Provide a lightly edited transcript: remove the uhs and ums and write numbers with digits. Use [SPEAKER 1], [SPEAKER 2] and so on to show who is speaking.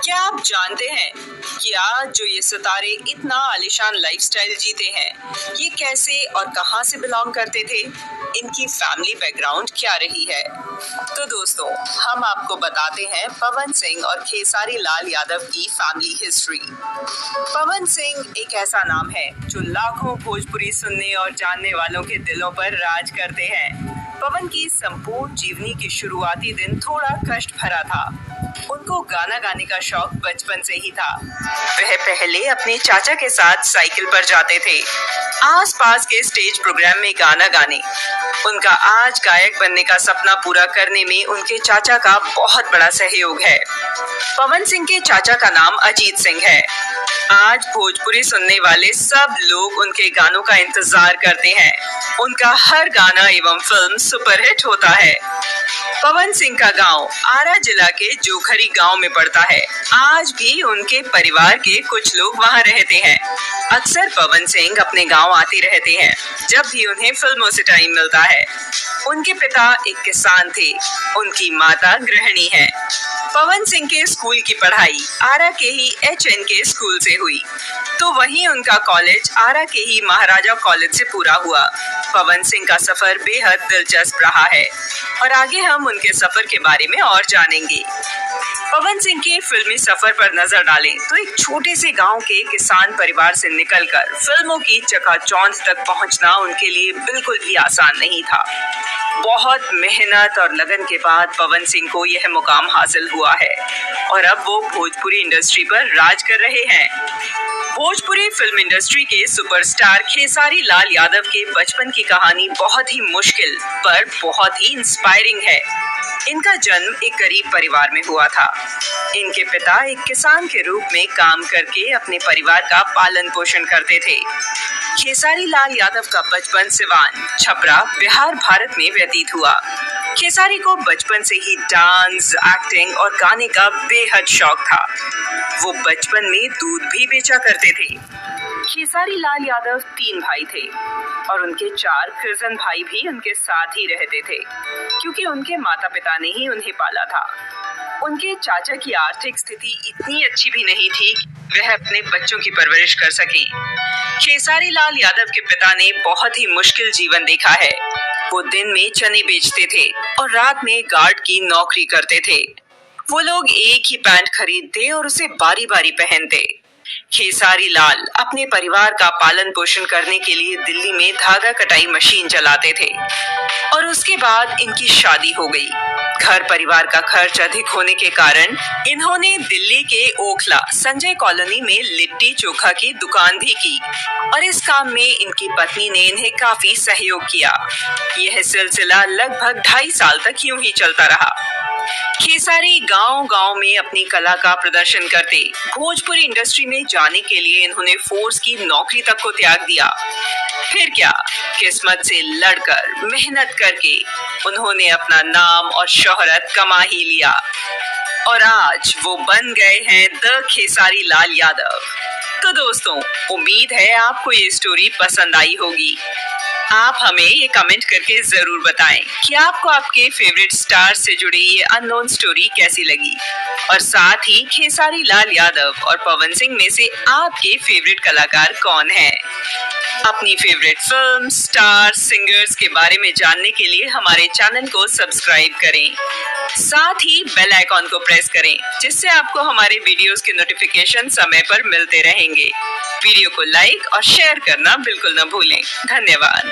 [SPEAKER 1] क्या आप जानते हैं कि आज जो ये सितारे इतना आलीशान लाइफस्टाइल जीते हैं, ये कैसे और कहां से बिलोंग करते थे? इनकी फैमिली बैकग्राउंड क्या रही है? तो दोस्तों, हम आपको बताते हैं पवन सिंह और खेसारी लाल यादव की फैमिली हिस्ट्री। पवन सिंह एक ऐसा नाम है जो लाखों भोजपुरी सुनने और जानने वालों के दिलों पर राज करते हैं। पवन की संपूर्ण जीवनी की शुरुआती दिन थोड़ा कष्ट भरा था। उनको गाना गाने का शौक बचपन से ही था। वह पहले अपने चाचा के साथ साइकिल पर जाते थे, आसपास के स्टेज प्रोग्राम में गाना गाने। उनका आज गायक बनने का सपना पूरा करने में उनके चाचा का बहुत बड़ा सहयोग है। पवन सिंह के चाचा का नाम अजीत सिंह है। आज भोजपुरी सुनने वाले सब लोग उनके गानों का इंतजार करते हैं। उनका हर गाना एवं फिल्म सुपरहिट होता है। पवन सिंह का गांव आरा जिला के जोखरी गांव में पड़ता है। आज भी उनके परिवार के कुछ लोग वहां रहते हैं। अक्सर पवन सिंह अपने गांव आते रहते हैं जब भी उन्हें फिल्मों से टाइम मिलता है। उनके पिता एक किसान थे, उनकी माता गृहिणी है। पवन सिंह के स्कूल की पढ़ाई आरा के ही HNK स्कूल से हुई, तो वहीं उनका कॉलेज आरा के ही महाराजा कॉलेज से पूरा हुआ। पवन सिंह का सफर बेहद दिलचस्प रहा है और आगे हम उनके सफर के बारे में और जानेंगे। पवन सिंह के फिल्मी सफर पर नजर डालें तो एक छोटे से गांव के किसान परिवार से निकलकर फिल्मों की चकाचौंध तक पहुंचना उनके लिए बिल्कुल भी आसान नहीं था। बहुत मेहनत और लगन के बाद पवन सिंह को यह मुकाम हासिल हुआ है और अब वो भोजपुरी इंडस्ट्री पर राज कर रहे हैं। भोजपुरी फिल्म इंडस्ट्री के सुपरस्टार खेसारी लाल यादव के बचपन की कहानी बहुत ही मुश्किल पर बहुत ही इंस्पायरिंग है। इनका जन्म एक गरीब परिवार में हुआ था। इनके पिता एक किसान के रूप में काम करके अपने परिवार का पालन पोषण करते थे। खेसारी लाल यादव का बचपन सिवान, छपरा, बिहार, भारत में व्यतीत हुआ। खेसारी को बचपन से ही डांस, एक्टिंग और गाने का बेहद शौक था। वो बचपन में दूध भी बेचा करते थे। खेसारी लाल यादव 3 भाई थे और उनके 4 कजिन भाई भी उनके साथ ही रहते थे, क्योंकि उनके माता पिता ने ही उन्हें पाला था। उनके चाचा की आर्थिक स्थिति इतनी अच्छी भी नहीं थी कि वह अपने बच्चों की परवरिश कर सकें। खेसारी लाल यादव के पिता ने बहुत ही मुश्किल जीवन देखा है। वो दिन में चने बेचते थे और रात में गार्ड की नौकरी करते थे। वो लोग एक ही पैंट खरीदते और उसे बारी बारी पहनते। खेसारी लाल अपने परिवार का पालन पोषण करने के लिए दिल्ली में धागा कटाई मशीन चलाते थे और उसके बाद इनकी शादी हो गई। घर परिवार का खर्च अधिक होने के कारण इन्होंने दिल्ली के ओखला संजय कॉलोनी में लिट्टी चोखा की दुकान भी की और इस काम में इनकी पत्नी ने इन्हें काफी सहयोग किया। यह सिलसिला लगभग 2.5 साल तक यूं ही चलता रहा। खेसारी गांव-गांव में अपनी कला का प्रदर्शन करते। भोजपुरी इंडस्ट्री में जाने के लिए इन्होंने फोर्स की नौकरी तक को त्याग दिया। फिर क्या, किस्मत से लड़कर मेहनत करके उन्होंने अपना नाम और शोहरत कमा ही लिया और आज वो बन गए हैं द खेसारी लाल यादव। तो दोस्तों, उम्मीद है आपको ये स्टोरी पसंद आई होगी। आप हमें ये कमेंट करके जरूर बताएं कि आपको आपके फेवरेट स्टार से जुड़ी ये अननोन स्टोरी कैसी लगी और साथ ही खेसारी लाल यादव और पवन सिंह में से आपके फेवरेट कलाकार कौन है। अपनी फेवरेट फिल्म, स्टार, सिंगर्स के बारे में जानने के लिए हमारे चैनल को सब्सक्राइब करें। साथ ही बेल आइकॉन को प्रेस करें, जिससे आपको हमारे वीडियोस के नोटिफिकेशन समय पर मिलते रहेंगे। वीडियो को लाइक और शेयर करना बिल्कुल न भूलें। धन्यवाद।